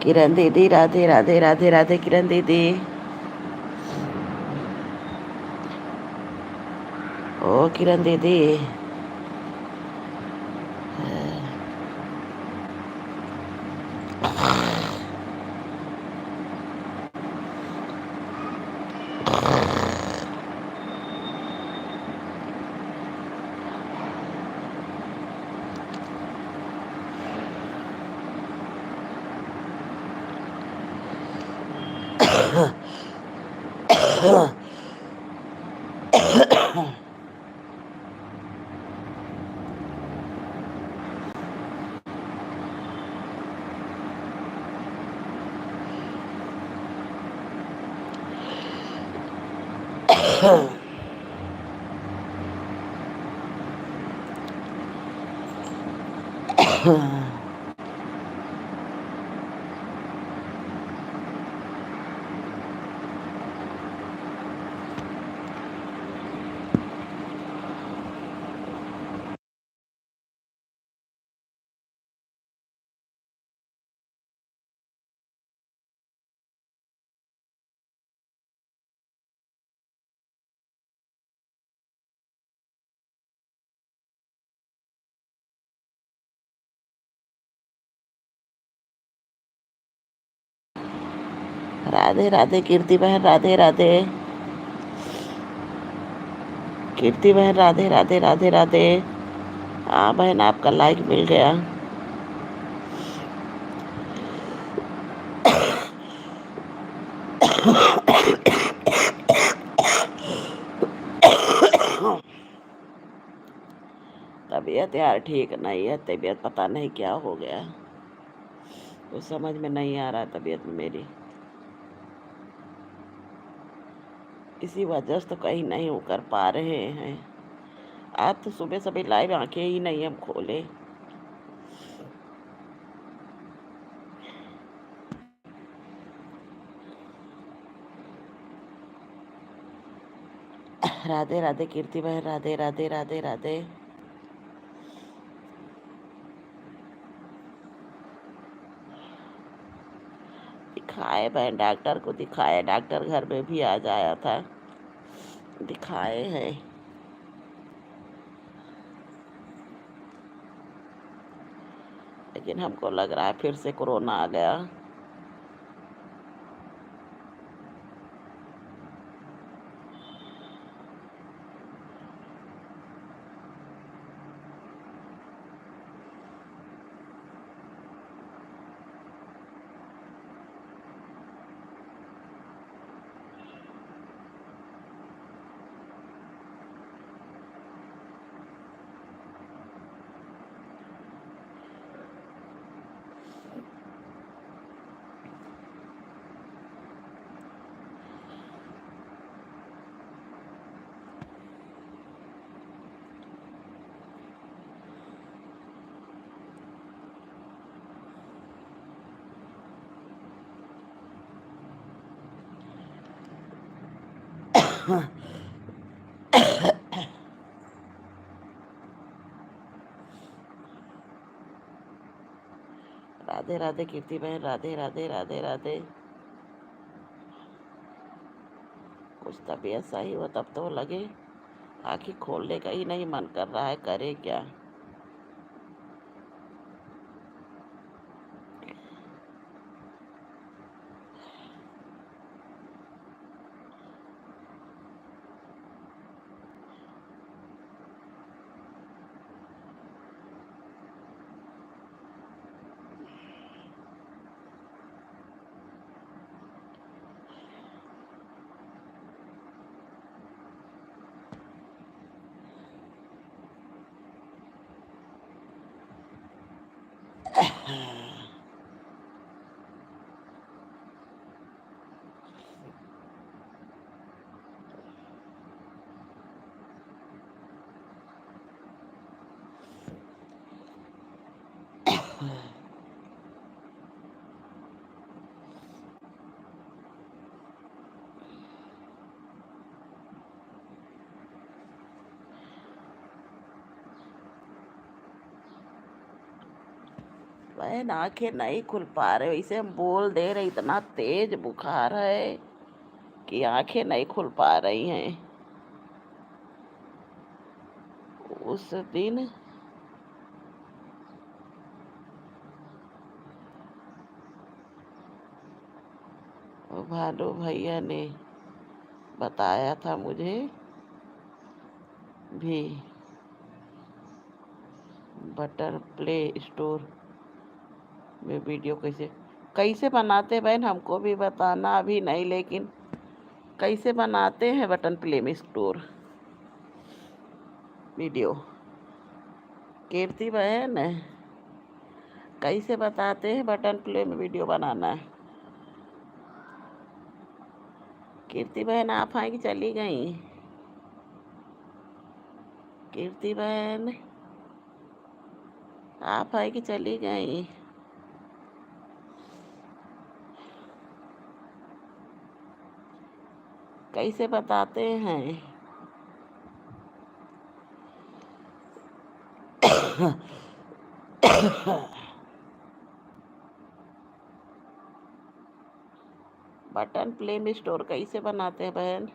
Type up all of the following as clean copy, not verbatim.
किरण दीदी राधे राधे राधे राधे। किरण दीदी, ओ किरण दीदी। राधे राधे कीर्ति बहन, राधे राधे। कीर्ति बहन राधे राधे राधे राधे। हाँ बहन, आपका लाइक मिल गया। तबीयत यार ठीक नहीं है। तबीयत पता नहीं क्या हो गया, कुछ समझ में नहीं आ रहा तबीयत में मेरी। इसी वजह से तो कहीं नहीं हो कर पा रहे हैं। आज तो सुबह सभी लाइव आंखें ही नहीं हम खोले। राधे राधे कीर्ति बहन, राधे राधे राधे राधे। दिखाए बहन, डॉक्टर को दिखाए। डॉक्टर घर में भी आ जाया था, दिखाए हैं। लेकिन हमको लग रहा है फिर से कोरोना आ गया। राधे राधे कीर्ति बहन, राधे राधे राधे राधे। कुछ तबीयत सही हो तब तो लगे। आँखें खोलने का ही नहीं मन कर रहा है, करे क्या। बहन आंखें नहीं खुल पा रहे, इसे हम बोल दे रहे, इतना तेज बुखार है कि आंखें नहीं खुल पा रही हैं। उस दिन भानु भैया ने बताया था मुझे भी, बटर प्ले स्टोर में वीडियो कैसे कैसे बनाते बहन, हमको भी बताना। अभी नहीं, लेकिन कैसे बनाते हैं बटन प्ले में स्टोर वीडियो? कीर्ति बहन कैसे बताते हैं बटन प्ले में वीडियो बनाना? कीर्ति बहन आप हैं कि चली गई? कीर्ति बहन आप हैं कि चली गई? कैसे बताते हैं? बटन प्ले में स्टोर कैसे बनाते हैं बहन?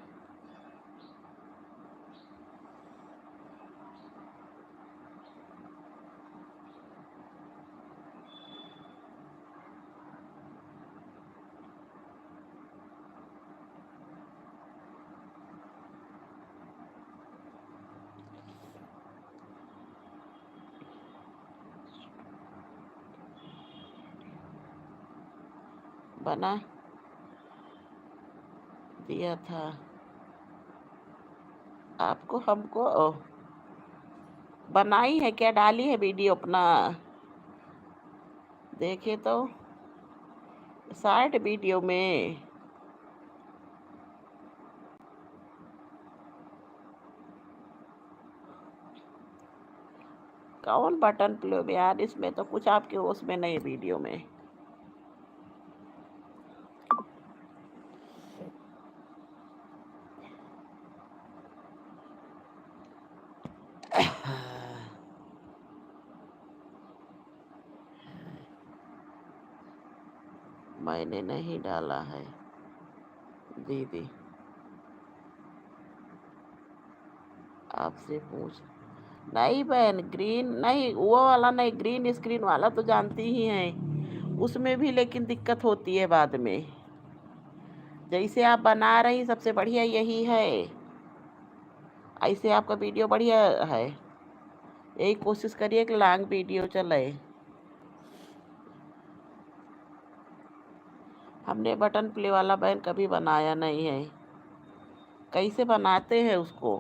बना दिया था आपको, हमको बनाई है क्या, डाली है वीडियो अपना? देखे तो शॉर्ट वीडियो में। कौन बटन प्ले में यार, इसमें तो कुछ आपके उसमें नहीं, वीडियो में। मैंने नहीं डाला है दीदी, आपसे पूछ। नहीं बहन, ग्रीन नहीं, वो वाला नहीं, ग्रीन स्क्रीन वाला तो जानती ही हैं, उसमें भी लेकिन दिक्कत होती है बाद में। जैसे आप बना रही सबसे बढ़िया यही है, ऐसे आपका वीडियो बढ़िया है। यही कोशिश करिए कि लॉन्ग वीडियो चले। हमने बटन प्ले वाला बहन कभी बनाया नहीं है, कैसे बनाते हैं उसको?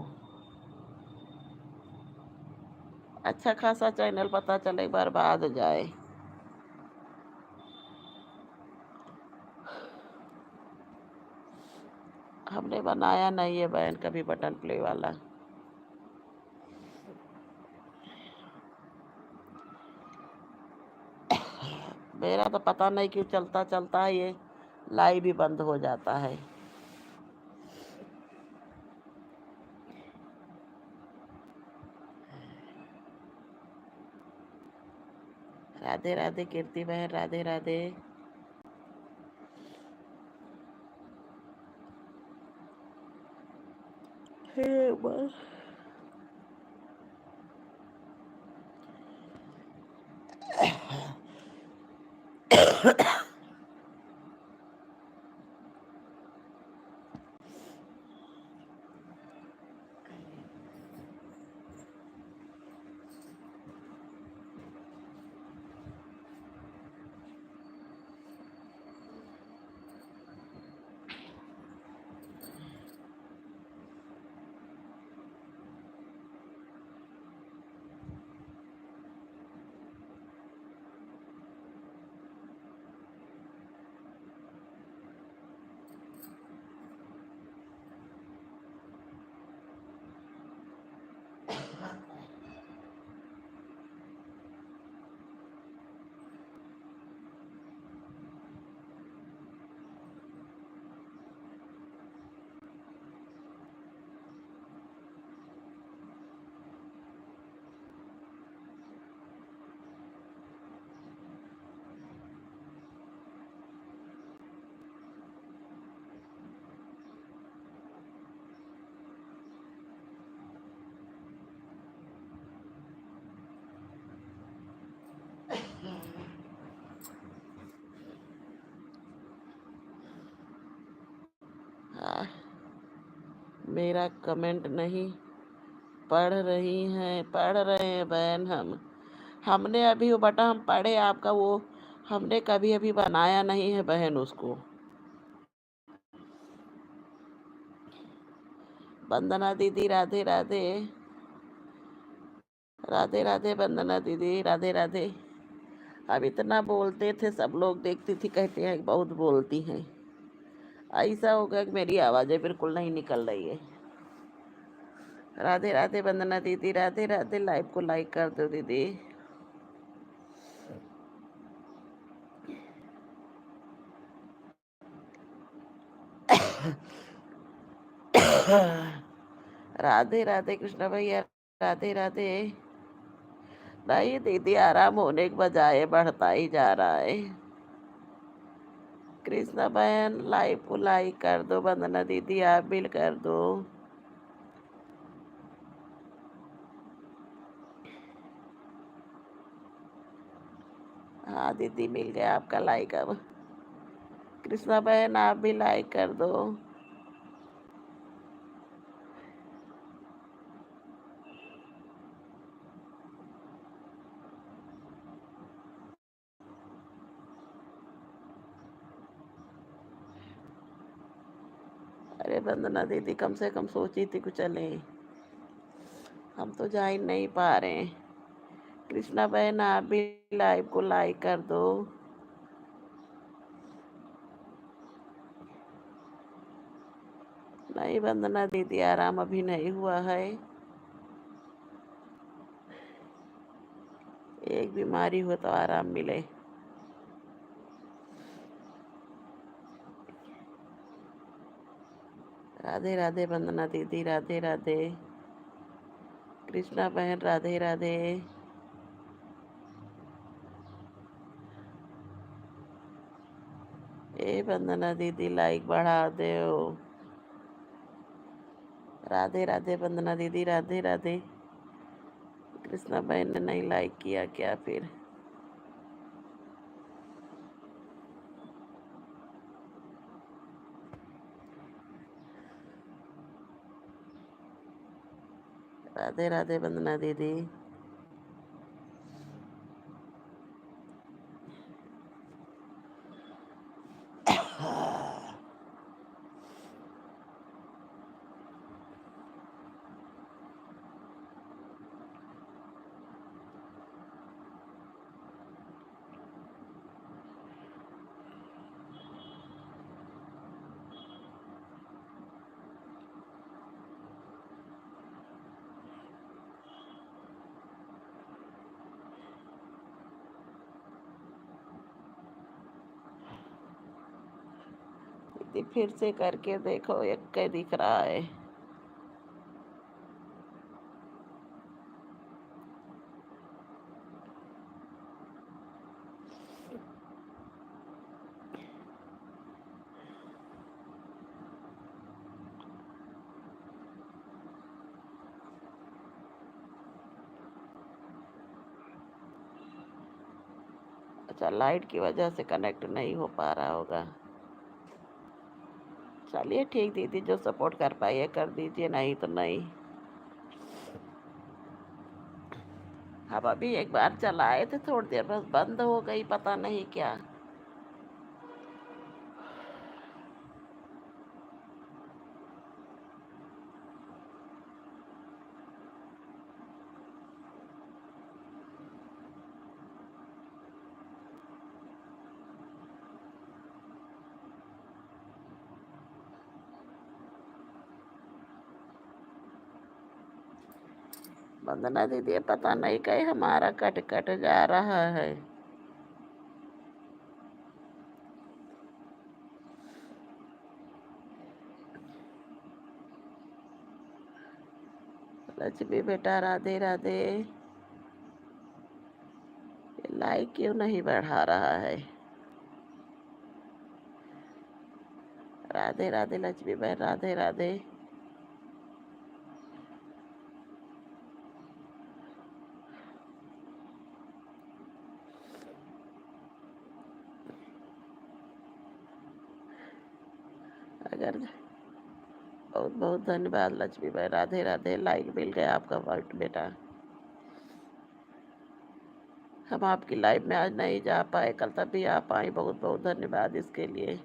अच्छा खासा चैनल पता चले बर्बाद हो जाए। हमने बनाया नहीं है बहन कभी बटन प्ले वाला। मेरा तो पता नहीं क्यों चलता चलता है ये लाइव भी बंद हो जाता है। राधे राधे कीर्ति बहन, राधे राधे। हे बस मेरा कमेंट नहीं पढ़ रही हैं, पढ़ रहे हैं बहन। हमने अभी वो बटा हम पढ़े आपका वो, हमने कभी अभी बनाया नहीं है बहन उसको। वंदना दीदी राधे राधे। राधे राधे वंदना दीदी राधे राधे। अब इतना बोलते थे सब लोग, देखती थी कहते हैं बहुत बोलती हैं। ऐसा हो गया कि मेरी आवाज़ें बिल्कुल नहीं निकल रही है। राधे राधे वंदना दीदी राधे राधे। लाइव को लाइक कर दो दीदी। राधे राधे कृष्णा भैया राधे राधे। नहीं दीदी, आराम होने के बजाय बढ़ता ही जा रहा है। कृष्णा बहन लाइव को लाइक कर दो। वंदना दीदी आप भी कर दो। हाँ दीदी मिल गया आपका लाइक अब। कृष्णा बहन आप भी लाइक कर दो। अरे वंदना दीदी कम से कम सोची थी कुछ चले, हम तो जा ही नहीं पा रहे हैं। कृष्णा बहन आप भी लाइव को लाइक कर दो। नहीं वंदना दीदी आराम अभी नहीं हुआ है। एक बीमारी हो तो आराम मिले। राधे राधे वंदना दीदी राधे राधे। कृष्णा बहन राधे राधे। ए वंदना दीदी लाइक बढ़ा दो। राधे राधे वंदना दीदी राधे राधे। कृष्णा बहन ने नहीं लाइक किया क्या फिर? राधे राधे वंदना दीदी। दीदी फिर से करके देखो, एक के दिख रहा है। अच्छा लाइट की वजह से कनेक्ट नहीं हो पा रहा होगा। चलिए ठीक दीदी, जो सपोर्ट कर पाइए कर दीजिए, नहीं तो नहीं। हम अभी एक बार चलाए थे, थोड़ी देर बस बंद हो गई, पता नहीं क्या। वंदना दीदी पता नहीं कहीं हमारा कट कट जा रहा है। लक्ष्मी बेटा राधे राधे। ये लाइक क्यों नहीं बढ़ा रहा है? राधे राधे लक्ष्मी बहन राधे राधे। अगर बहुत बहुत धन्यवाद लक्ष्मी भाई, राधे राधे। लाइक मिल गया आपका वाइट बेटा। हम आपकी लाइव में आज नहीं जा पाए, कल तभी आ पाए, बहुत बहुत धन्यवाद इसके लिए।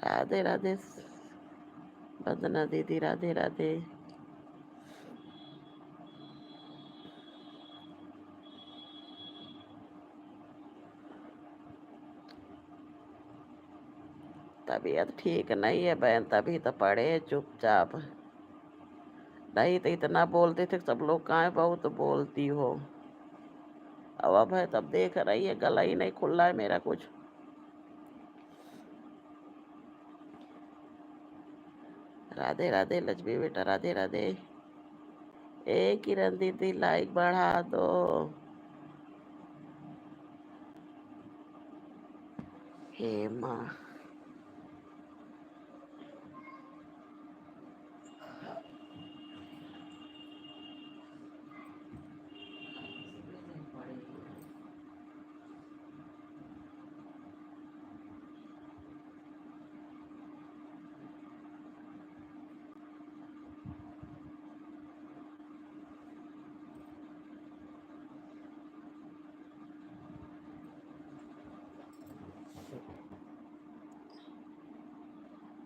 राधे राधे वंदना दीदी, राधे राधे। तबीयत ठीक नहीं है बहन, तभी तो पड़े चुपचाप। नहीं तो इतना बोलते थे सब लोग, कहाँ बहुत बोलती हो। अब है तब देख रही है, गला ही नहीं खुल रहा है मेरा कुछ। राधे राधे लक्ष्मी बेटा, राधे राधे। ए किरण दीदी लाइक बढ़ा दो। हे माँ।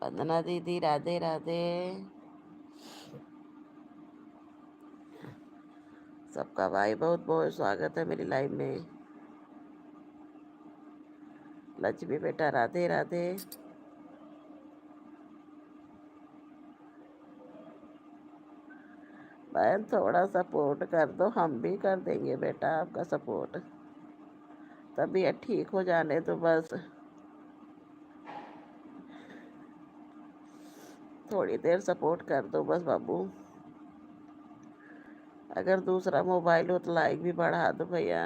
वंदना दीदी, राधे राधे। सबका भाई बहुत बहुत स्वागत है मेरी लाइव में। लक्ष्मी बेटा, राधे राधे। बहन थोड़ा सपोर्ट कर दो, हम भी कर देंगे बेटा आपका सपोर्ट। तबीयत ठीक हो जाने तो बस थोड़ी देर सपोर्ट कर दो बस बाबू। अगर दूसरा मोबाइल हो तो लाइक भी बढ़ा दो भैया।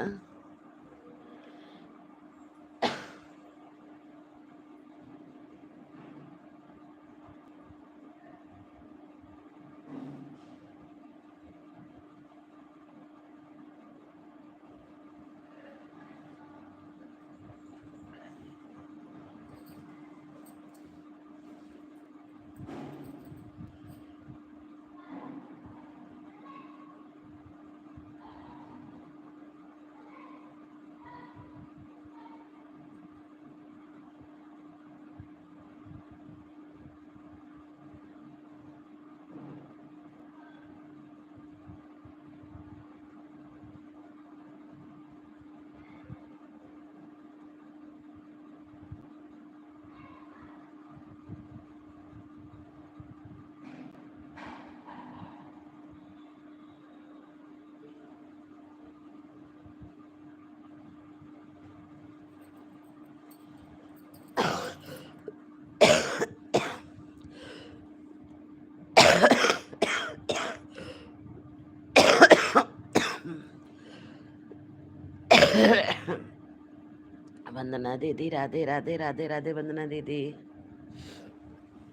वंदना दीदी, राधे राधे, राधे राधे वंदना दीदी।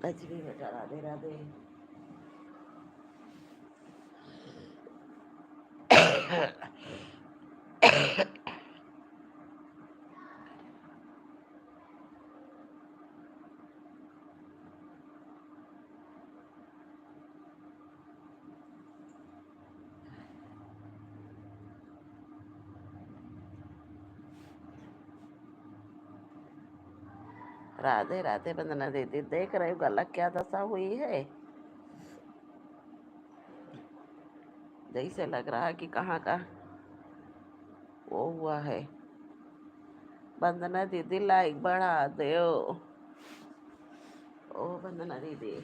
लक्ष्मी बेटा, राधे राधे। राधे राधे वंदना दीदी, देख रहे हो गला क्या दशा हुई है। जैसे लग रहा है कि कहाँ का वो हुआ है। वंदना दीदी लाइक बढ़ा दो। ओ वंदना दीदी।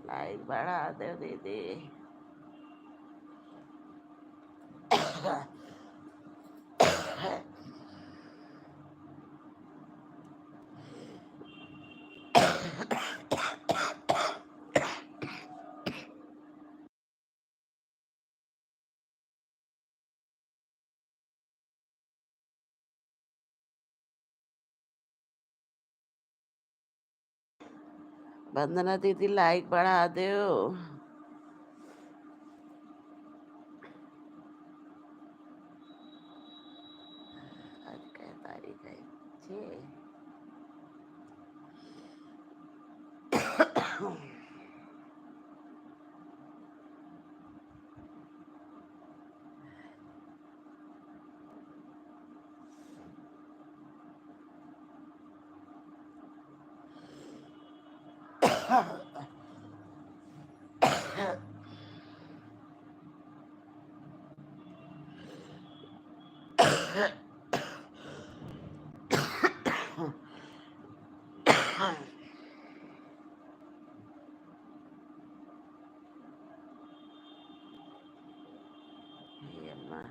लाइक बढ़ा दो दीदी। वंदना दीदी लाइक बढ़ा दो। आज क्या तारीख है? 6। ये अम्मा।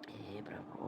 हे प्रभु।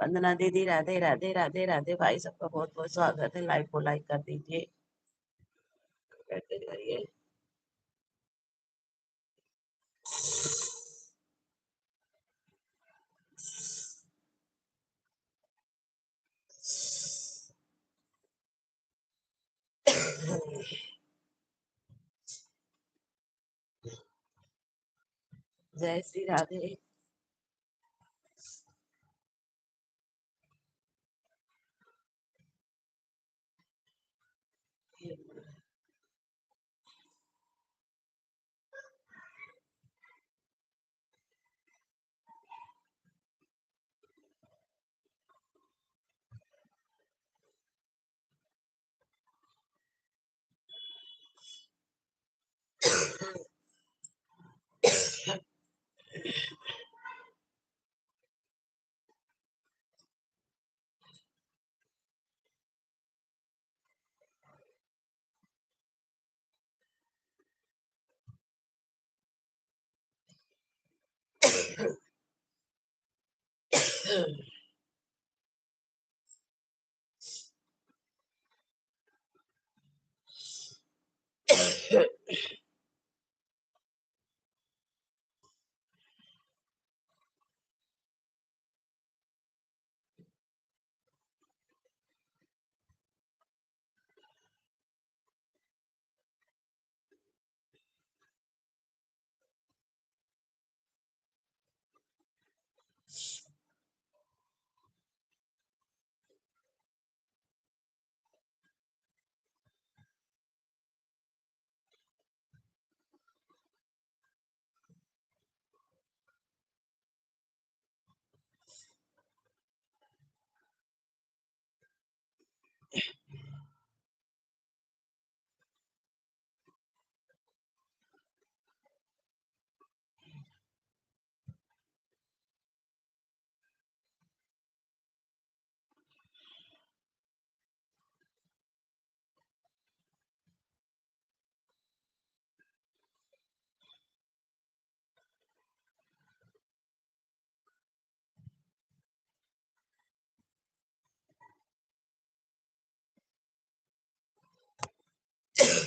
वंदना दीदी राधे राधे राधे राधे। भाई सबका बहुत बहुत स्वागत है। लाइव को लाइक कर दीजिए, कमेंट करिए। जय श्री राधे।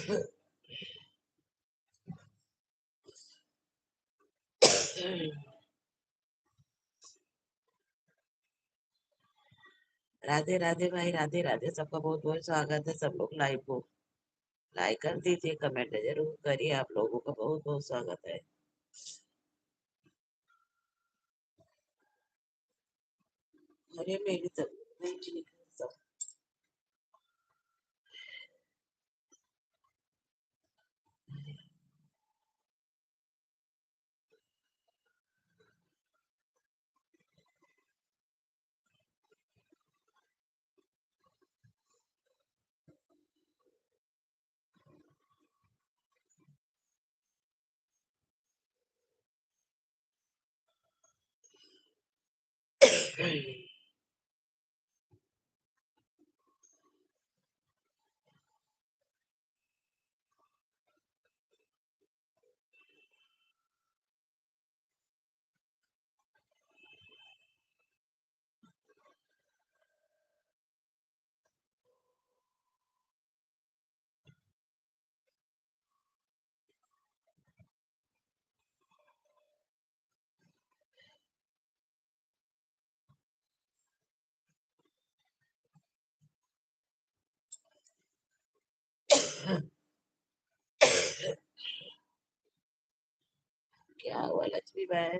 राधे राधे भाई, राधे राधे। सबका बहुत बहुत स्वागत है। सब लोग लाइव को लाइक कर दीजिए, कमेंट जरूर करिए। आप लोगों का बहुत बहुत स्वागत है। अरे मेरी तबीयत नहीं ठीक है सब। क्या हुआ लक्ष्मी बहन?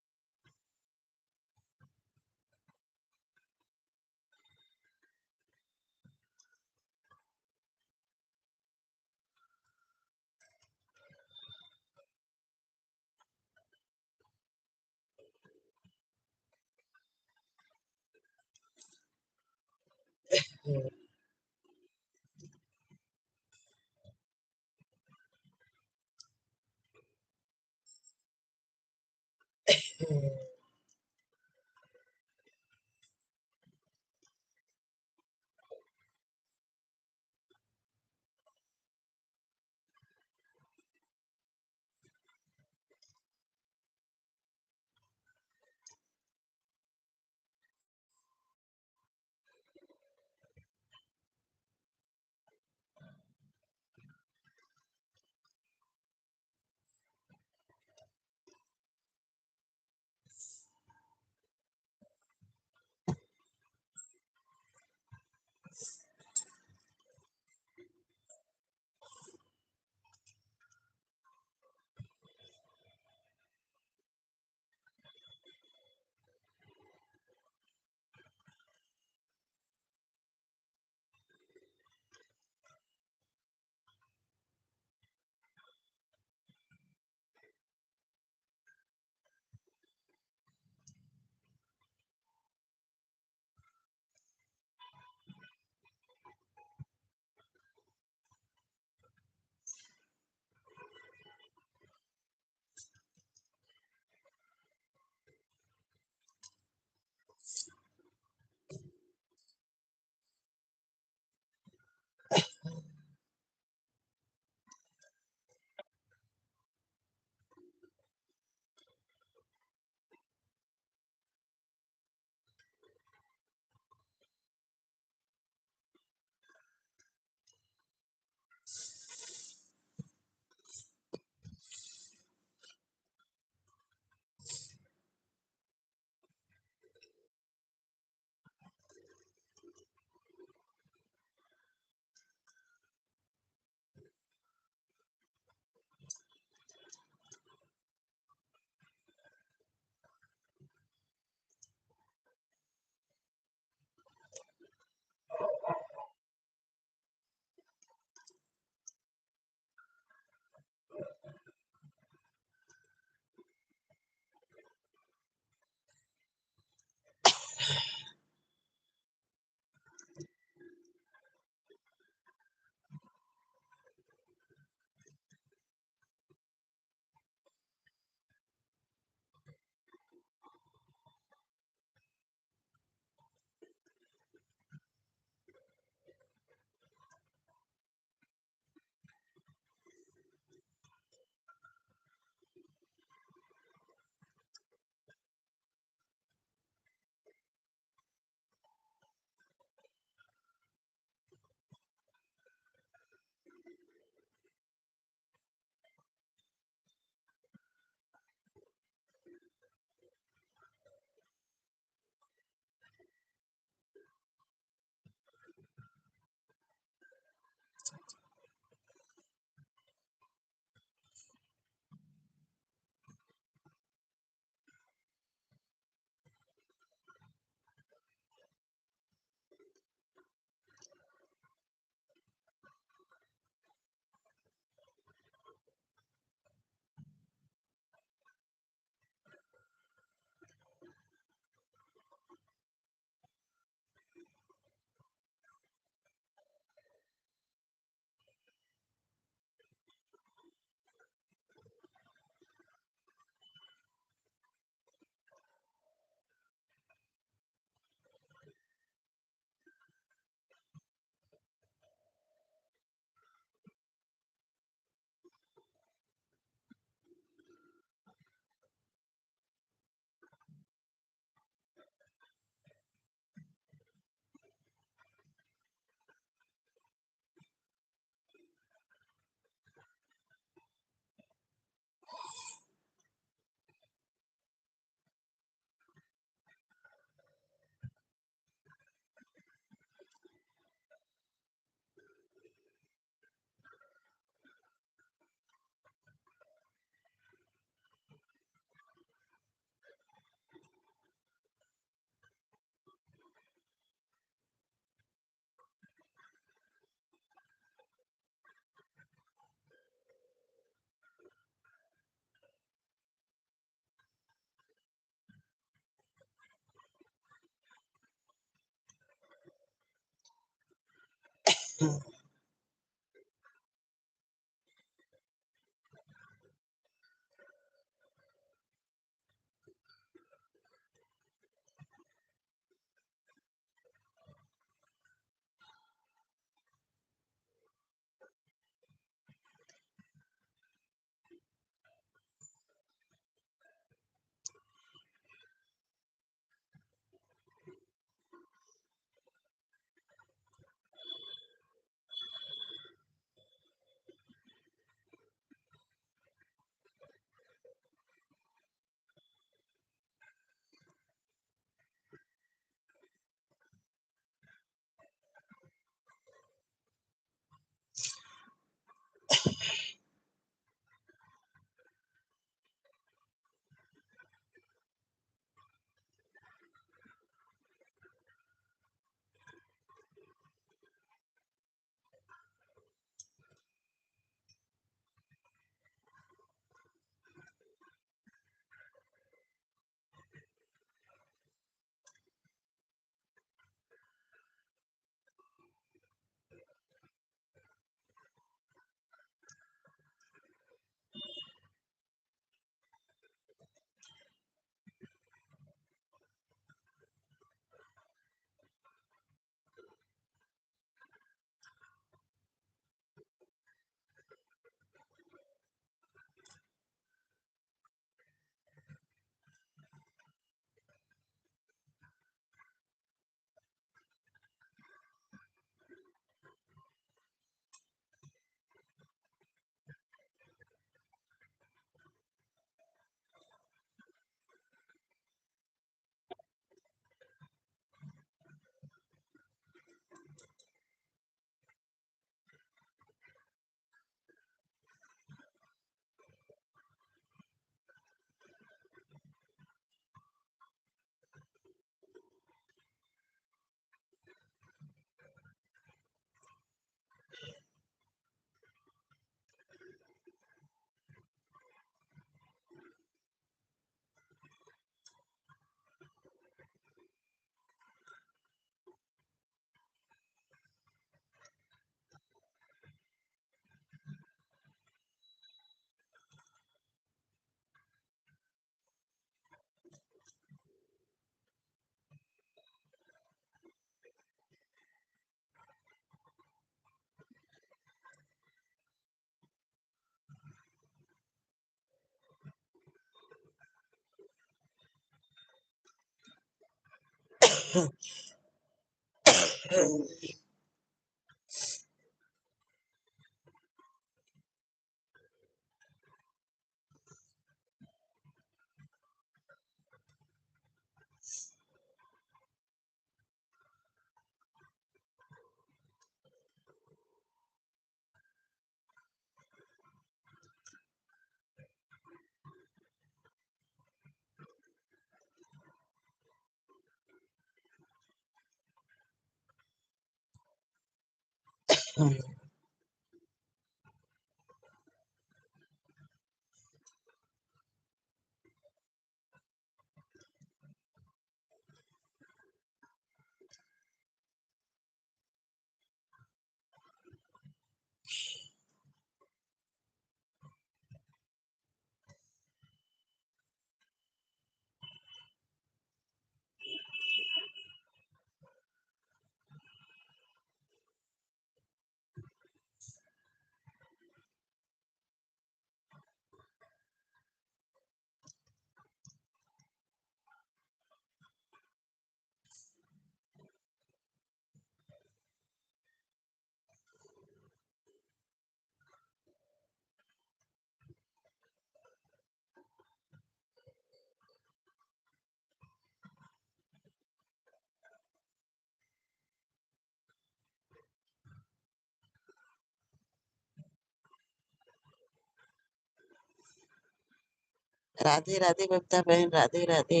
राधे राधे बबीता बहन, राधे राधे।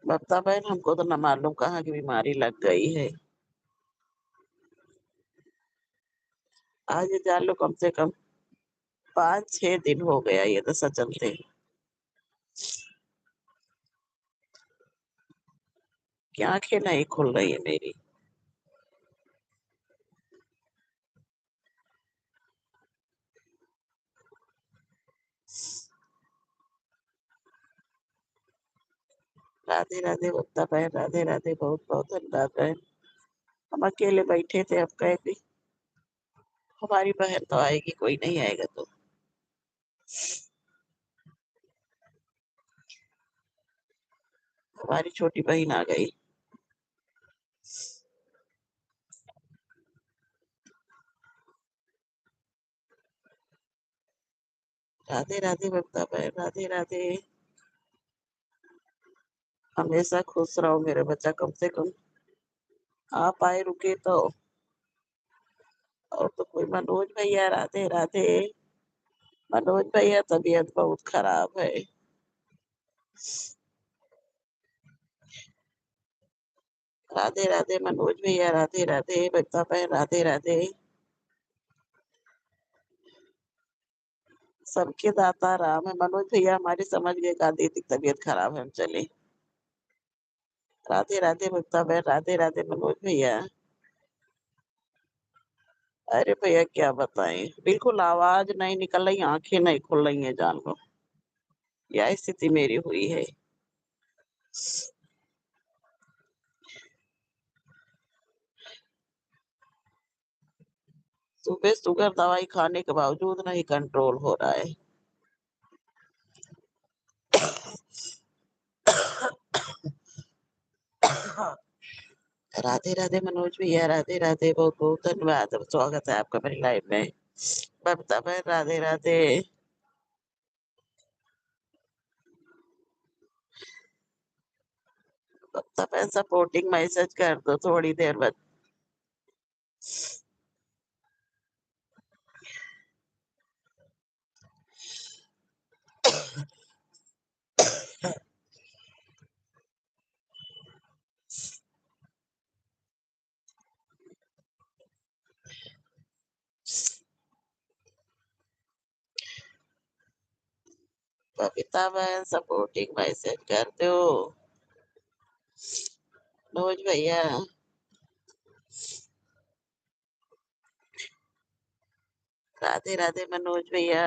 बबीता बहन, हमको तो न मालूम कहाँ की बीमारी लग गई है। आज ये जान लो कम से कम 5-6 दिन हो गया ये दशा चलते। की आँखें नहीं खुल रही है मेरी। राधे राधे बता बहन, राधे राधे, बहुत बहुत धन्यवाद बहन। हम अकेले बैठे थे, अब कहे कि हमारी बहन तो आएगी, कोई नहीं आएगा तो। हमारी छोटी बहन आ गई। राधे राधे बता बहन, राधे राधे। हमेशा खुश रहो मेरे बच्चा, कम से कम आप आए रुके तो। और तो कोई, मनोज भैया राधे राधे। मनोज भैया तबीयत बहुत खराब है। राधे राधे मनोज भैया, राधे राधे बता बहन, राधे राधे। सबके दाता राम है। मनोज भैया हमारे समझ गए का दीदी की तबीयत खराब है, हम चले। राधे राधे बता बहन, राधे राधे मनोज भैया। अरे भैया क्या बताएं, बिल्कुल आवाज नहीं निकल रही, आंखें नहीं खुल रही है जान लो। यह स्थिति मेरी हुई है। सुबह शुगर दवाई खाने के बावजूद नहीं कंट्रोल हो रहा है। राधे राधे मनोज भैया, राधे राधे, बहुत बहुत धन्यवाद, स्वागत है आपका मेरी लाइफ में। बबता बहन राधे राधे। बबता बहन सपोर्टिंग मैसेज कर दो थोड़ी देर बाद। बबीता बहन सपोर्टिंग मैसेज कर दो। मनोज भैया। राधे राधे मनोज भैया।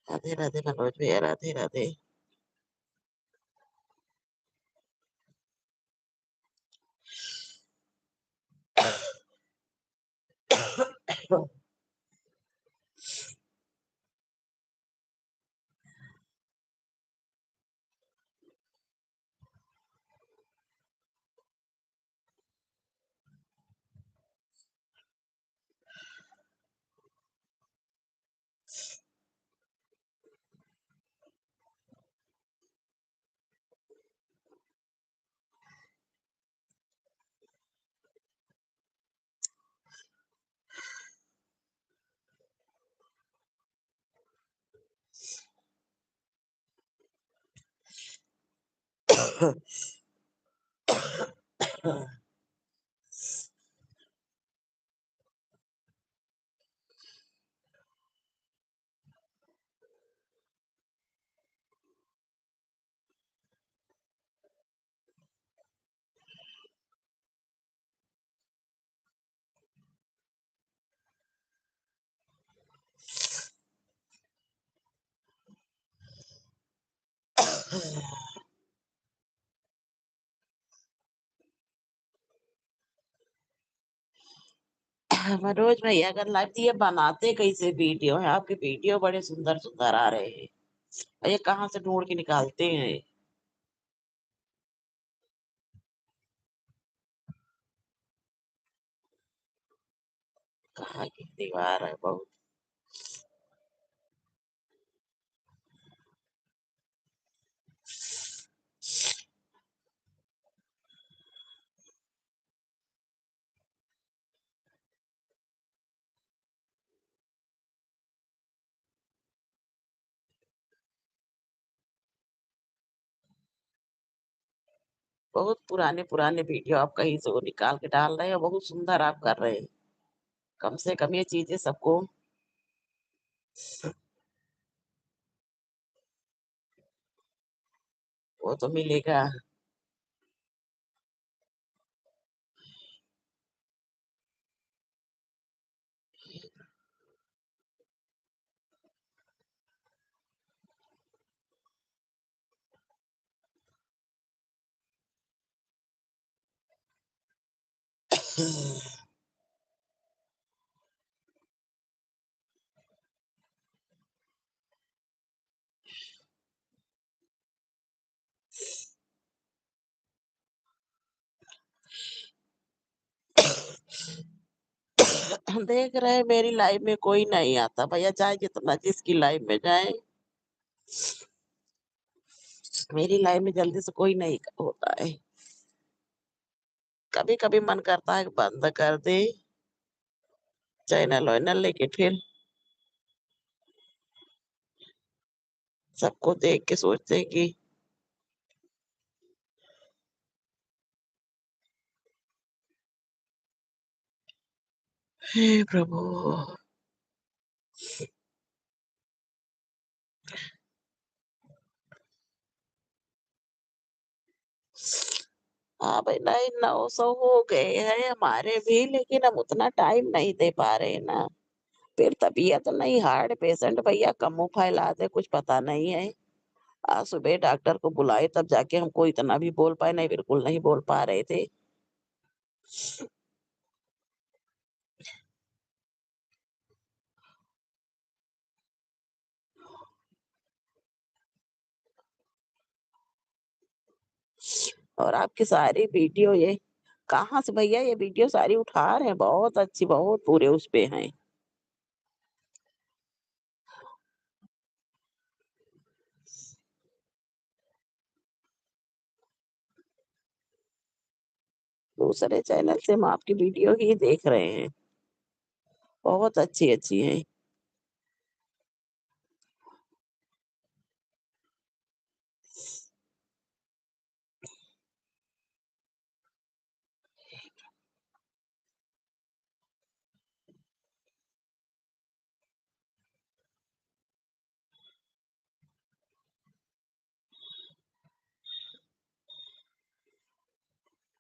राधे राधे मनोज भैया, राधे राधे। मनोज भैया अगर लाइव तो ये बनाते कैसे वीडियो है? आपके वीडियो बड़े सुंदर सुंदर आ रहे हैं। और ये कहाँ से ढूंढ के निकालते हैं? कहाँ की दीवार है? बहुत बहुत पुराने पुराने वीडियो आप कहीं से वो निकाल के डाल रहे हैं, बहुत सुंदर आप कर रहे हैं। कम से कम ये चीजें सबको वो तो मिलेगा। देख रहे हैं मेरी लाइफ में कोई नहीं आता भैया, चाहे जितना जिसकी लाइफ में जाए, मेरी लाइफ में जल्दी से कोई नहीं होता है। कभी कभी मन करता है कि बंद कर दे चैनल वैनल, लेके फिर सबको देख के सोचते हैं कि हे प्रभु। हाँ भाई, नहीं 900 हो गए हैं हमारे भी, लेकिन हम उतना टाइम नहीं दे पा रहे हैं ना। फिर तबीयत नहीं, हार्ट पेशेंट भैया, कम मुंह फैला दे, कुछ पता नहीं है। आज सुबह डॉक्टर को बुलाए तब जाके हमको इतना भी बोल पाए, नहीं बिल्कुल नहीं बोल पा रहे थे। और आपकी सारी वीडियो ये कहाँ से भैया ये वीडियो सारी उठा रहे हैं? बहुत अच्छी, बहुत पूरे उस पे हैं। दूसरे चैनल से हम आपकी वीडियो ही देख रहे हैं। बहुत अच्छी अच्छी हैं।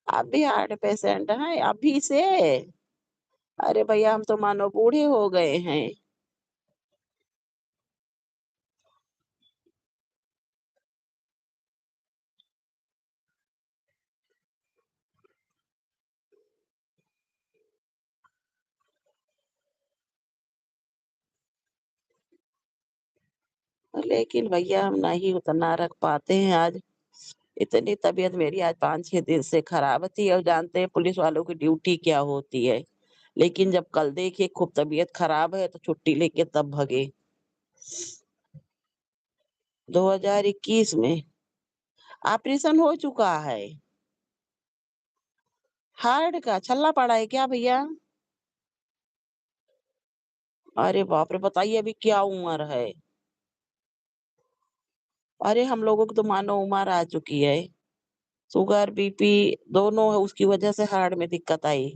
आप भी हार्ट पेशेंट हैं अभी से? अरे भैया हम तो मानो बूढ़े हो गए हैं। लेकिन भैया हम नहीं उतना रख पाते हैं आज। इतनी तबीयत मेरी आज 5-6 दिन से खराब थी और जानते हैं पुलिस वालों की ड्यूटी क्या होती है। लेकिन जब कल देखिए खूब तबीयत खराब है तो छुट्टी लेके तब भगे। 2021 में ऑपरेशन हो चुका है। हार्ट का छल्ला पड़ा है क्या भैया? अरे बाप रे! बताइए अभी क्या उम्र है? अरे हम लोगों की तो मानो उम्र आ चुकी है। शुगर, बीपी दोनों है उसकी वजह से हार्ट में दिक्कत आई।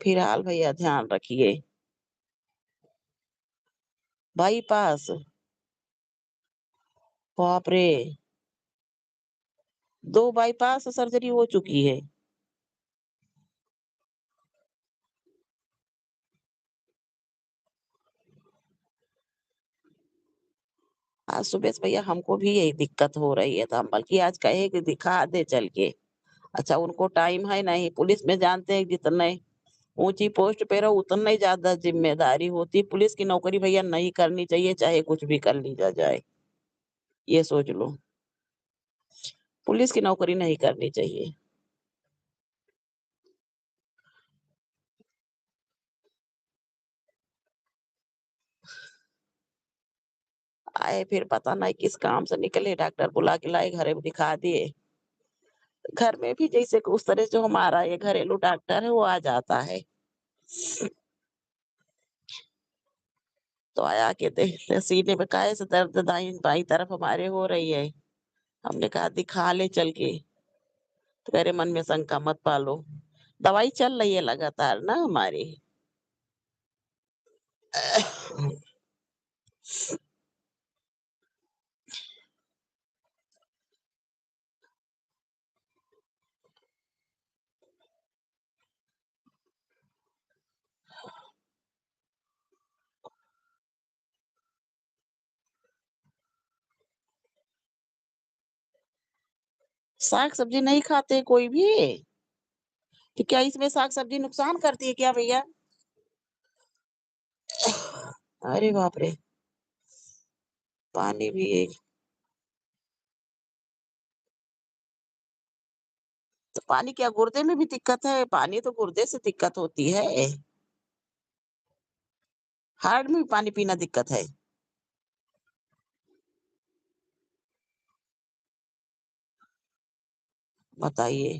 फिलहाल भैया ध्यान रखिए। बाईपास, बाप रे! 2 बाईपास सर्जरी हो चुकी है। आज सुबह से भैया हमको भी यही दिक्कत हो रही है, तो हम बल्कि आज कहे कि दिखा दे चल के। अच्छा उनको टाइम है नहीं, पुलिस में जानते हैं जितने ऊँची पोस्ट पे रहो उतना ही ज़्यादा ज़िम्मेदारी होती है। पुलिस की नौकरी भैया नहीं करनी चाहिए, चाहे कुछ भी कर लिया जाए। ये सोच लो, पुलिस की नौकरी नहीं करनी चाहिए। आए फिर पता नहीं किस काम से निकले, डॉक्टर बुला के लाए, घरे में दिखा दिए। घर में भी जैसे कि उस तरह जो हमारा ये घरेलू डॉक्टर है वो आ जाता है। तो आया के देखते सीने में काहे से दर्द दाई बाईं तरफ हमारे हो रही है। हमने कहा दिखा ले चल के। तो कह रहे मन में शंका मत पालो। दवाई चल रही है लगातार ना हमारी। साग-सब्जी नहीं खाते कोई भी? तो क्या इसमें साग-सब्जी नुकसान करती है क्या भैया? अरे बाप रे! पानी भी एक तो पानी क्या गुर्दे में भी दिक्कत है? पानी तो गुर्दे से दिक्कत होती है। हार्ट में भी पानी पीना दिक्कत है। बताइए।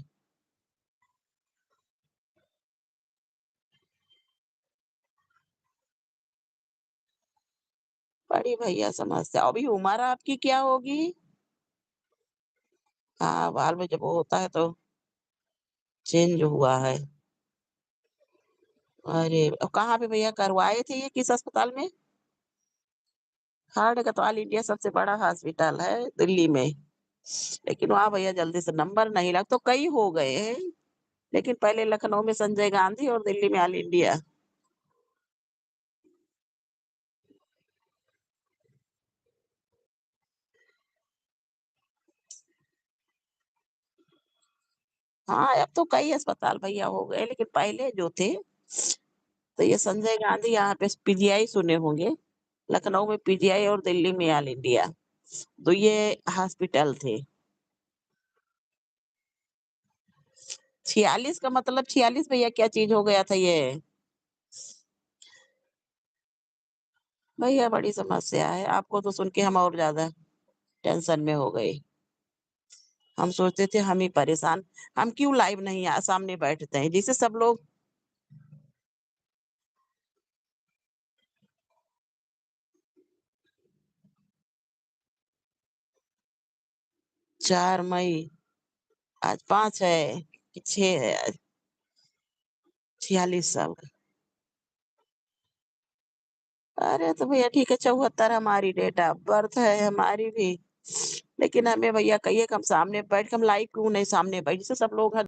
बड़ी भैया समस्या। अभी उम्र आपकी क्या होगी? हाँ, बाल में जब वो होता है तो चेंज हुआ है। अरे! कहाँ पे भैया करवाए थे ये किस अस्पताल में? हार्ट का तो ऑल इंडिया सबसे बड़ा हॉस्पिटल है दिल्ली में। लेकिन वहाँ भैया जल्दी से नंबर नहीं लग तो कई हो गए हैं। लेकिन पहले लखनऊ में संजय गांधी और दिल्ली में ऑल इंडिया। हाँ, अब तो कई अस्पताल भैया हो गए लेकिन पहले जो थे तो ये संजय गांधी यहाँ पे पीजीआई सुने होंगे। लखनऊ में पीजीआई और दिल्ली में ऑल इंडिया। तो ये हॉस्पिटल थे। 46 का मतलब 46 भैया क्या चीज़ हो गया था ये? भैया बड़ी समस्या है। आपको तो सुन के हम और ज़्यादा टेंशन में हो गए। हम सोचते थे हम ही परेशान, हम क्यों लाइव नहीं सामने बैठते हैं जिससे सब लोग 4 मई आज 5 है कि 6 है आज? 46 साल का। अरे तो भैया ठीक है 74 हमारी डेट ऑफ बर्थ है हमारी भी। लेकिन हमें भैया कहिए कि हम सामने बैठ के हम लाइव क्यों नहीं सामने बैठ जैसे सब लोग हैं।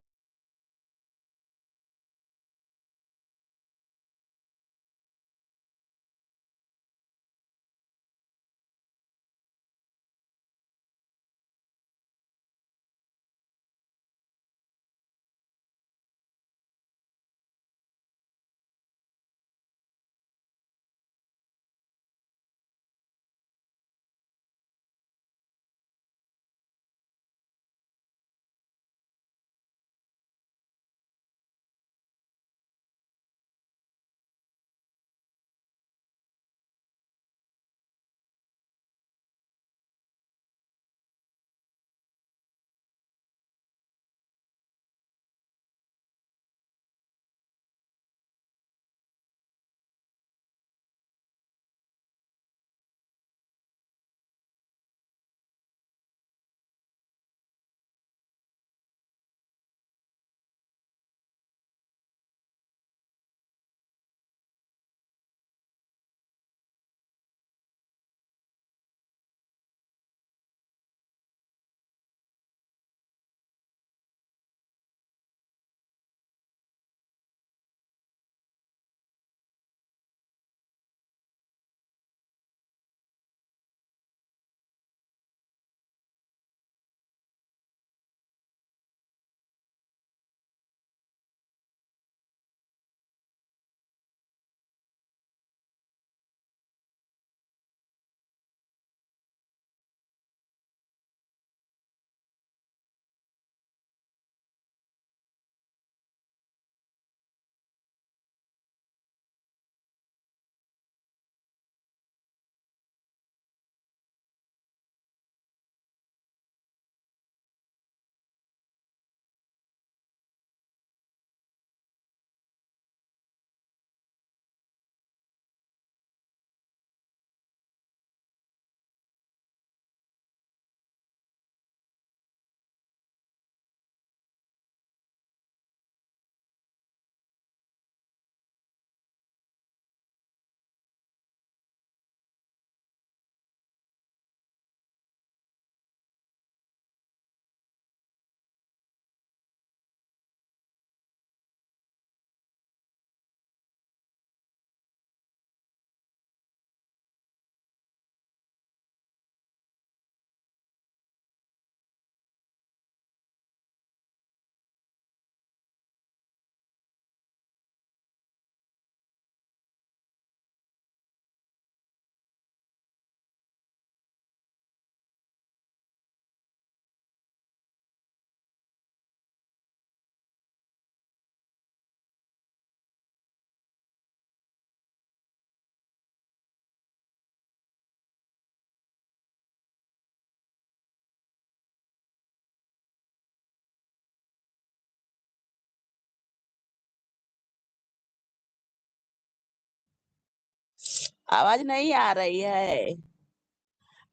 आवाज नहीं आ रही है।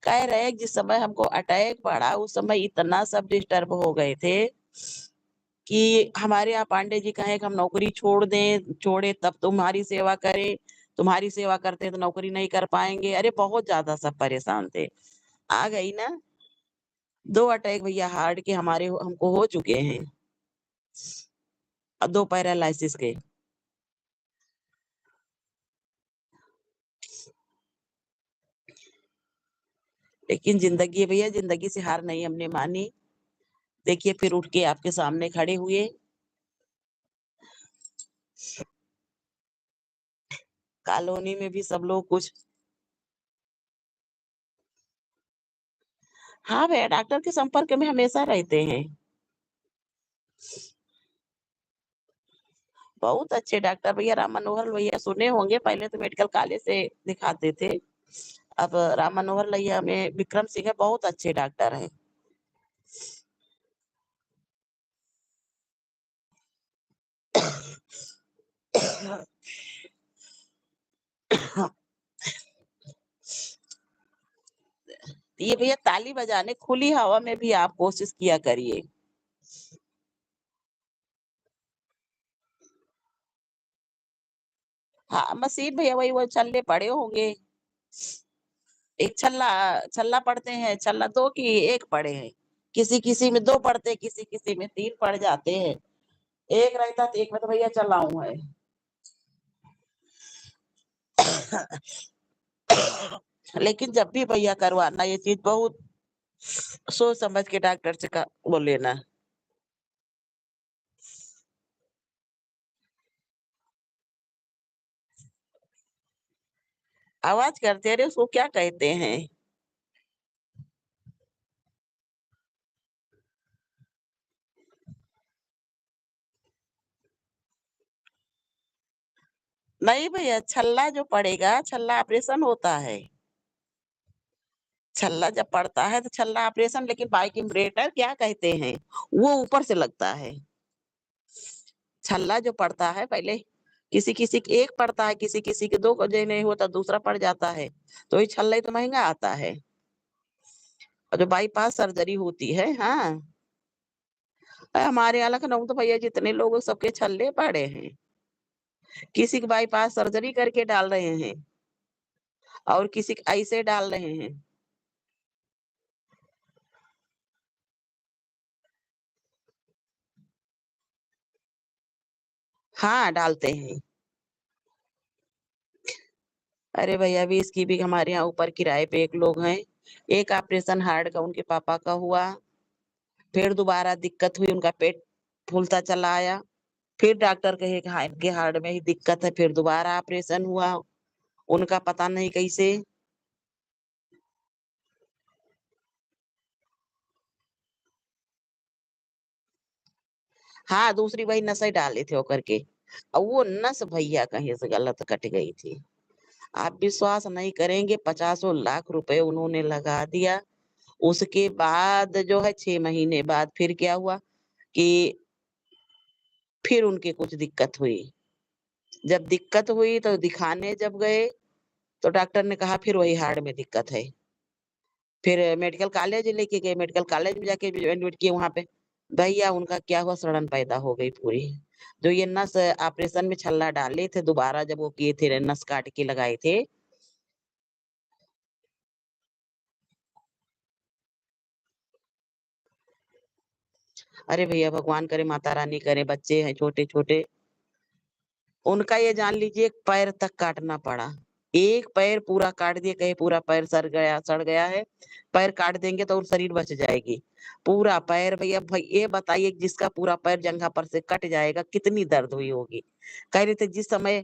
कह रहे हैं जिस समय हमको अटैक पड़ा उस समय इतना सब डिस्टर्ब हो गए थे कि हमारे यहाँ पांडे जी कहे कि हम नौकरी छोड़ दें, छोड़े तब तुम्हारी सेवा करें, तुम्हारी सेवा करते हैं तो नौकरी नहीं कर पाएँगे। अरे बहुत ज़्यादा सब परेशान थे। आ गई ना 2 अटैक भैया हार्ट के हमारे हमको हो चुके हैं और 2 पैरालिसिस के। लेकिन ज़िंदगी है भैया, ज़िंदगी से हार नहीं हमने मानी। देखिए फिर उठ के आपके सामने खड़े हुए। कॉलोनी में भी सब लोग कुछ हाँ भैया, डॉक्टर के संपर्क में हमेशा रहते हैं। बहुत अच्छे डॉक्टर भैया राम मनोहर भैया सुने होंगे, पहले तो मेडिकल कॉलेज से दिखाते थे। अब राम मनोहर लोहिया में विक्रम सिंह है, बहुत अच्छे डॉक्टर हैं। ये भैया ताली बजाने खुली हवा में भी आप कोशिश किया करिए। हाँ, मशीन भैया वही वो चलने पड़े होंगे। एक छल्ला छल्ला पढ़ते हैं, छल्ला 2 की 1 पढ़े हैं। किसी-किसी में 2 पढ़ते हैं, किसी-किसी में 3 पढ़ जाते हैं। एक रहता तो एक में तो भैया चलाऊँ है। लेकिन जब भी भैया करवाना ये चीज़ बहुत सोच समझ के डॉक्टर से का वो लेना। आवाज़ करते अरे उसको क्या कहते हैं? नहीं भैया छल्ला जो पड़ेगा, छल्ला ऑपरेशन होता है। छल्ला जब पड़ता है तो छल्ला ऑपरेशन लेकिन बाइक क्या कहते हैं, वो ऊपर से लगता है। छल्ला जो पड़ता है पहले किसी-किसी के 1 पड़ता है, किसी-किसी के 2 जो नहीं होता दूसरा पड़ जाता है। तो ये छल्ला ही तो महँगा आता है। और जो बाईपास सर्जरी होती है हाँ, हमारे यहाँ लखनऊ तो भैया जितने लोग हैं सबके छल्ले पड़े हैं। किसी के बाईपास सर्जरी करके डाल रहे हैं और किसी के ऐसे डाल रहे हैं। हाँ, डालते हैं। अरे भैया अभी इसकी भी हमारे यहाँ ऊपर किराए पे एक लोग हैं। एक ऑपरेशन हार्ट का उनके पापा का हुआ, फिर दोबारा दिक्कत हुई, उनका पेट फूलता चला आया। फिर डॉक्टर कहे कि हाँ, इनके हार्ट में ही दिक्कत है, फिर दोबारा ऑपरेशन हुआ, उनका पता नहीं कैसे। हाँ, दूसरी वही नसें डाले थे वो करके और वो नस भैया कहीं से गलत कट गई थी। आप विश्वास नहीं करेंगे पचासों लाख रुपए उन्होंने लगा दिया। उसके बाद जो है 6 महीने बाद फिर क्या हुआ कि फिर उनके कुछ दिक्कत हुई। जब दिक्कत हुई तो दिखाने जब गए, तो डॉक्टर ने कहा फिर वही हार्ट में दिक्कत है। फिर मेडिकल कॉलेज लेके गए, मेडिकल कॉलेज में जाके भी एडमिट किए वहाँ पे। भैया उनका क्या हुआ सड़न पैदा हो गई पूरी। जो ये नस ऑपरेशन में छल्ला डाले थे दोबारा जब वो किए थे नस काट के लगाए थे। अरे भैया भगवान करे माता रानी करे बच्चे हैं छोटे-छोटे। उनका ये जान लीजिए एक पैर तक काटना पड़ा। एक पैर पूरा काट दिए, कहे पूरा पैर सड़ गया है, पैर काट देंगे तो और शरीर बच जाएगी। पूरा पैर भैया ये बताइए जिसका पूरा पैर जंघा पर से कट जाएगा, कितनी दर्द हुई होगी। कह रहे थे जिस समय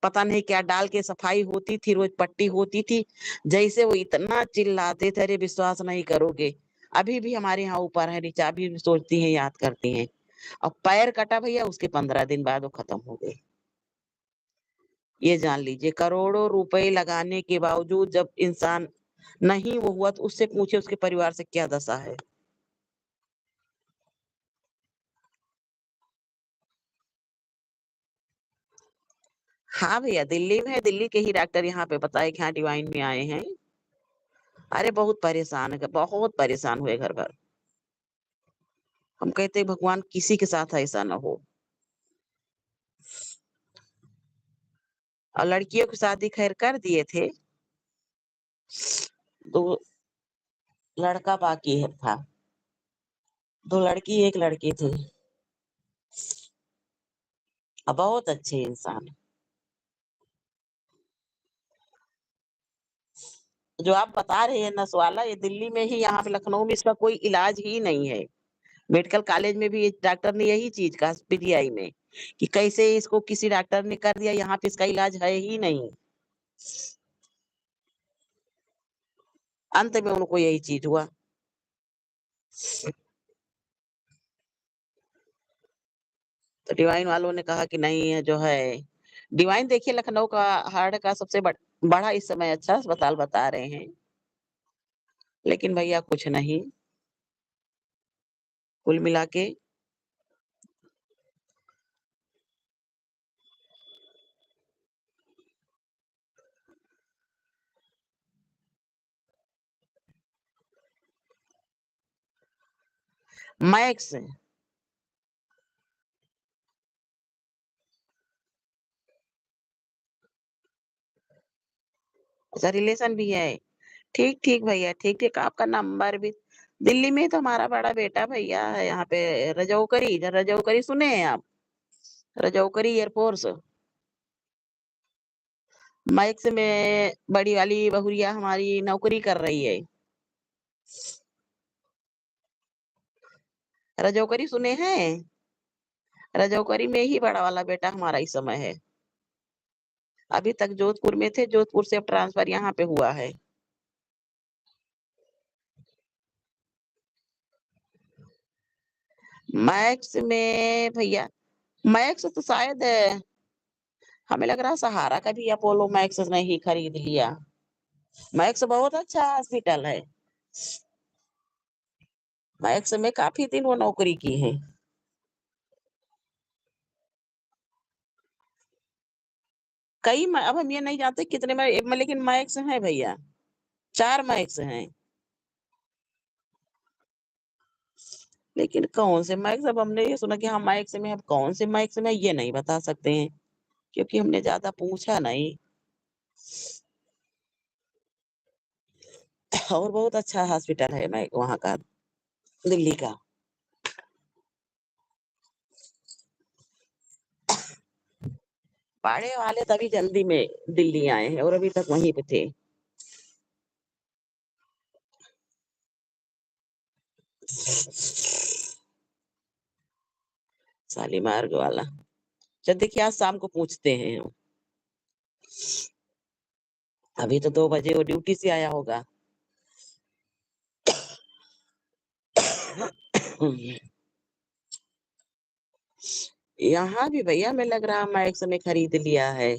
पता नहीं क्या डाल के सफाई होती थी, रोज़ पट्टी होती थी, जैसे वो इतना चिल्लाते थे, अरे विश्वास नहीं करोगे। अभी भी हमारे यहाँ ऊपर है नीचे अभी भी सोचती हैं, याद करती हैं। और पैर कटा भैया उसके 15 दिन बाद वो खत्म हो गए। ये जान लीजिए करोड़ों रुपए लगाने के बावजूद जब इंसान नहीं वो हुआ तो उससे पूछिए उसके परिवार से क्या दशा है। हाँ भैया दिल्ली में है, दिल्ली के ही डॉक्टर यहाँ पे बताए कि हाँ डिवाइन में आए हैं। अरे बहुत परेशान हुए घर भर। हम कहते हैं भगवान किसी के साथ ऐसा ना हो। और लड़कियों की शादी खैर कर दिए थे, 2 लड़का बाकी है था। 2 लड़की 1 लड़के थे। बहुत अच्छे इंसान। जो आप बता रहे हैं नस वाला ये दिल्ली में ही यहाँ पे लखनऊ में इसका कोई इलाज ही नहीं है। मेडिकल कॉलेज में भी डॉक्टर ने यही चीज़ कहा पीजीआई में, कि कैसे इसको किसी डॉक्टर ने कर दिया, यहाँ पे इसका इलाज है ही नहीं। अंत में उनको यही चीज़ हुआ। तो डिवाइन वालों ने कहा कि नहीं ये जो है डिवाइन देखिए लखनऊ का हार्ट का सबसे बड़ा इस समय अच्छा अस्पताल बता रहे हैं। लेकिन भैया कुछ नहीं, कुल मिला के मैक्स अच्छा रिलेशन भी है। ठीक, ठीक भैया, ठीक, ठीक। आपका नंबर भी दिल्ली में तो हमारा बड़ा बेटा भैया है यहाँ पे रजौकरी, रजौकरी सुने हैं आप? रजौकरी एयरफोर्स। मैक्स में बड़ी वाली बहुरिया हमारी नौकरी कर रही है। रजौकरी सुने हैं? रजौकरी में ही बड़ा वाला बेटा हमारा इस समय है। अभी तक जोधपुर में थे, जोधपुर से अब ट्रांसफर यहाँ पे हुआ है। मैक्स में भैया, मैक्स तो शायद हमें लग रहा है सहारा का भी अपोलो मैक्स ने ही खरीद लिया। मैक्स बहुत अच्छा हॉस्पिटल है। मैक्स में काफी दिन वो नौकरी की है। अब हम ये नहीं जानते कितने में, लेकिन मैक्स है भैया, 4 मैक्स हैं। लेकिन कौन से मैक्स, अब हमने ये सुना कि हाँ मैक्स में, अब कौन से मैक्स में ये नहीं बता सकते हैं, क्योंकि हमने ज्यादा पूछा नहीं। और बहुत अच्छा हॉस्पिटल है मैं वहाँ का, दिल्ली का। पाड़े वाले तभी जल्दी में दिल्ली आए हैं और अभी तक वहीं पे थे। शालीमार वाला। चल देखिए, आज शाम को पूछते हैं हम। अभी तो 2 बजे वो ड्यूटी से आया होगा। यहाँ भी भैया हमें लग रहा मैक्स ने खरीद लिया है।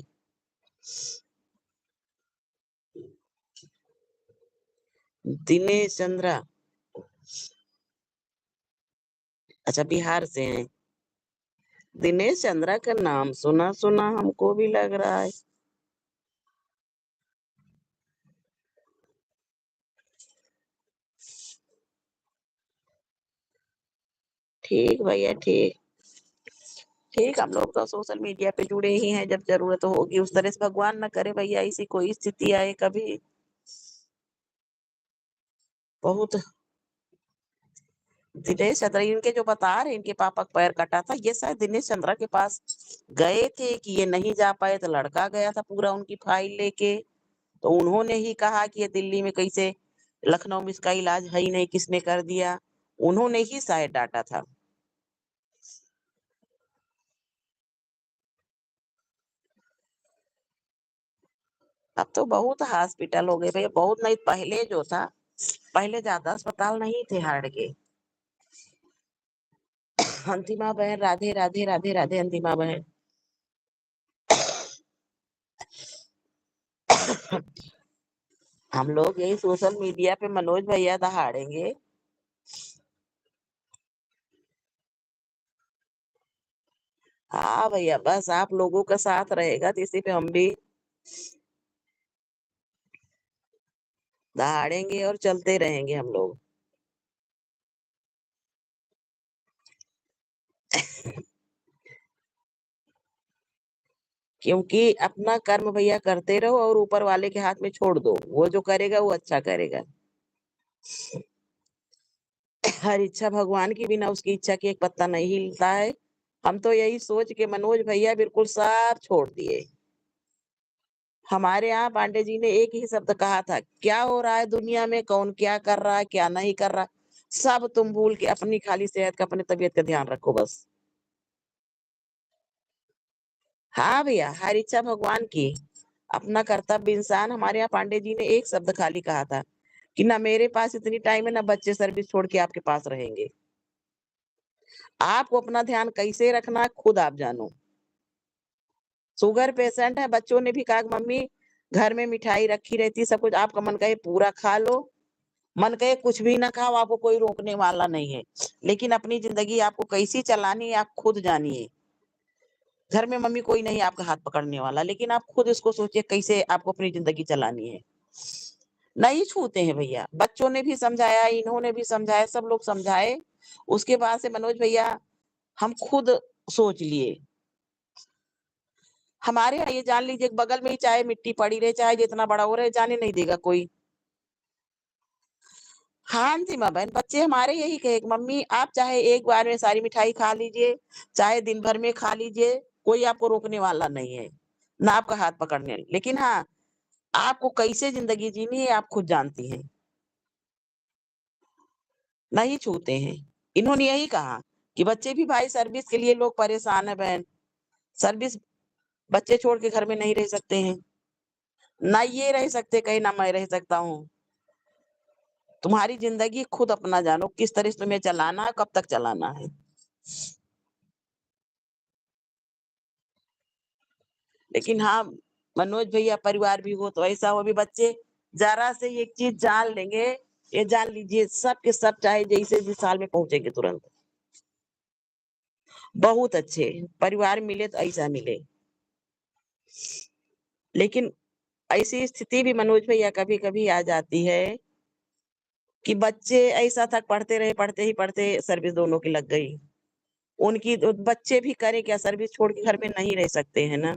दिनेश चंद्रा। अच्छा, बिहार से हैं। दिनेश चंद्रा का नाम सुना सुना हमको भी लग रहा है। ठीक भैया, ठीक। ठीक, हम लोग तो सोशल मीडिया पे जुड़े ही हैं, जब जरूरत होगी उस तरह से, भगवान ना करे भैया ऐसी कोई स्थिति आए कभी। बहुत। दिनेश चंद्रा, इनके जो बता रहे इनके पापा का पैर कटा था, ये शायद दिनेश चंद्रा के पास गए थे कि ये नहीं जा पाए तो लड़का गया था पूरा उनकी फाइल लेके। तो उन्होंने ही कहा कि ये दिल्ली में कैसे, लखनऊ में इसका इलाज है ही नहीं, किसने कर दिया। उन्होंने ही शायद डांटा था। अब तो बहुत हॉस्पिटल हो गए भैया, बहुत नहीं, पहले जो था, पहले ज्यादा अस्पताल नहीं थे हार्ट के। अंतिमा बहन, राधे राधे राधे राधे अंतिमा बहन। हम लोग यही सोशल मीडिया पे मनोज भैया दहाड़ेंगे। हाँ भैया, बस आप लोगों का साथ रहेगा तो इसी पे हम भी दहाड़ेंगे और चलते रहेंगे हम लोग। क्योंकि अपना कर्म भैया करते रहो और ऊपर वाले के हाथ में छोड़ दो, वो जो करेगा वो अच्छा करेगा। हर इच्छा भगवान की, बिना उसकी इच्छा के एक पत्ता नहीं हिलता है। हम तो यही सोच के मनोज भैया बिल्कुल सब छोड़ दिए। हमारे यहाँ पांडे जी ने एक ही शब्द कहा था, क्या हो रहा है दुनिया में, कौन क्या कर रहा है क्या नहीं कर रहा, सब तुम भूल के अपनी खाली सेहत का, अपनी तबीयत का ध्यान रखो बस। हाँ भैया, हर इच्छा भगवान की, अपना कर्तव्य इंसान। हमारे यहाँ पांडे जी ने एक शब्द खाली कहा था कि ना मेरे पास इतनी टाइम है, ना बच्चे सर्विस छोड़ के आपके पास रहेंगे। आपको अपना ध्यान कैसे रखना है खुद आप जानो। शुगर पेशेंट है, बच्चों ने भी कहा कि मम्मी घर में मिठाई रखी रहती, सब कुछ, आपका मन कहे पूरा खा लो, मन कहे कुछ भी ना खाओ, आपको कोई रोकने वाला नहीं है। लेकिन अपनी जिंदगी आपको कैसी चलानी है आप खुद जानिए। घर में मम्मी कोई नहीं आपका हाथ पकड़ने वाला, लेकिन आप खुद इसको सोचिए कैसे आपको अपनी जिंदगी चलानी है। नहीं छूते हैं भैया, बच्चों ने भी समझाया, इन्होंने भी समझाया, सब लोग समझाए। उसके बाद से मनोज भैया हम खुद सोच लिए। हमारे यहाँ ये जान लीजिए, बगल में ही चाहे मिट्टी पड़ी रहे, चाहे जितना बड़ा हो रहे, जाने नहीं देगा कोई। हाँ जी, माँ बहन, बच्चे हमारे यही कहे कि मम्मी आप चाहे एक बार में सारी मिठाई खा लीजिए, चाहे दिन भर में खा लीजिए, कोई आपको रोकने वाला नहीं है, ना आपका हाथ पकड़ने। लेकिन हाँ, आपको कैसे ज़िंदगी जीनी है आप खुद जानती हैं, नहीं छूते हैं। इन्होंने यही कहा कि बच्चे भी भाई सर्विस के लिए लोग परेशान हैं बहन, सर्विस बच्चे छोड़ के घर में नहीं रह सकते हैं, ना ये रह सकते कहीं, ना मैं रह सकता हूँ। तुम्हारी ज़िंदगी खुद अपना जानो, किस तरह से तुम्हें चलाना है, कब तक चलाना है। लेकिन हाँ, मनोज भैया परिवार भी हो तो ऐसा हो भी बच्चे ज़रा से एक चीज़ जान लेंगे, ये जान लीजिए सब के सब चाहे जैसे जिस हाल में पहुँचेंगे तुरंत। बहुत अच्छे परिवार मिले तो ऐसा मिले। लेकिन ऐसी स्थिति भी मनोज भैया कभी-कभी आ जाती है कि बच्चे ऐसा था पढ़ते रहे, पढ़ते ही पढ़ते सर्विस दोनों की लग गई। उनकी तो बच्चे भी करें क्या सर्विस छोड़ के घर में नहीं रह सकते हैं ना।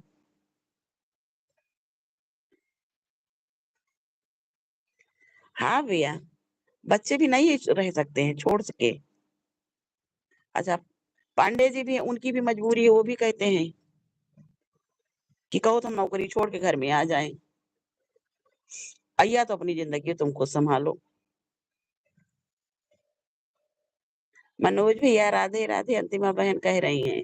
हाँ भैया, बच्चे भी नहीं रह सकते हैं छोड़ के। अच्छा, पांडे जी भी उनकी भी मजबूरी है, वो भी कहते हैं कि कहो तो हम नौकरी छोड़ के घर में आ जाएँ। या तो अपनी ज़िंदगी तुम खुद सँभालो। मनोज भैया राधे-राधे अंतिमा बहन कह रही हैं।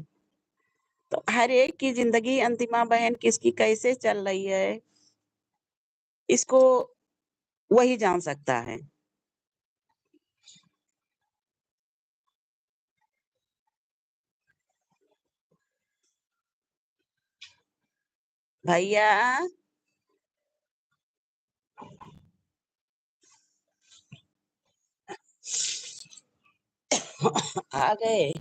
तो हर एक की ज़िंदगी अंतिमा बहन किसकी कैसे चल रही है, इसको वही जान सकता है। भैया आ गए।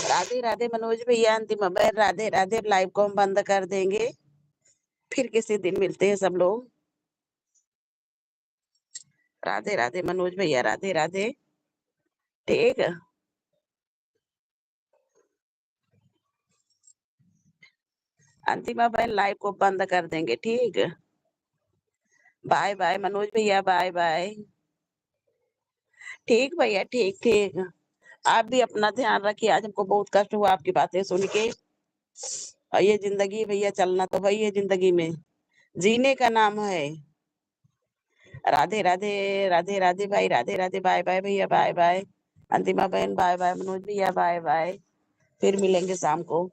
राधे राधे मनोज भैया, अंतिम बहन, राधे राधे। लाइव को हम बंद कर देंगे, फिर किसी दिन मिलते हैं सब लोग। राधे राधे मनोज भैया, राधे राधे। ठीक है, अंतिमा बहन लाइव को बंद कर देंगे। ठीक है, बाय बाय मनोज भैया, बाय बाय। ठीक भैया, ठीक ठीक। आप भी अपना ध्यान रखिए। आज हमको बहुत कष्ट हुआ आपकी बातें सुन के। और ये जिंदगी भैया, चलना तो वही है जिंदगी में, जीने का नाम है। राधे राधे, राधे राधे भाई, राधे राधे। बाय बाय भैया, बाय बाय। अंतिमा बहन बाय बाय, मनोज भैया बाय बाय। फिर मिलेंगे शाम को।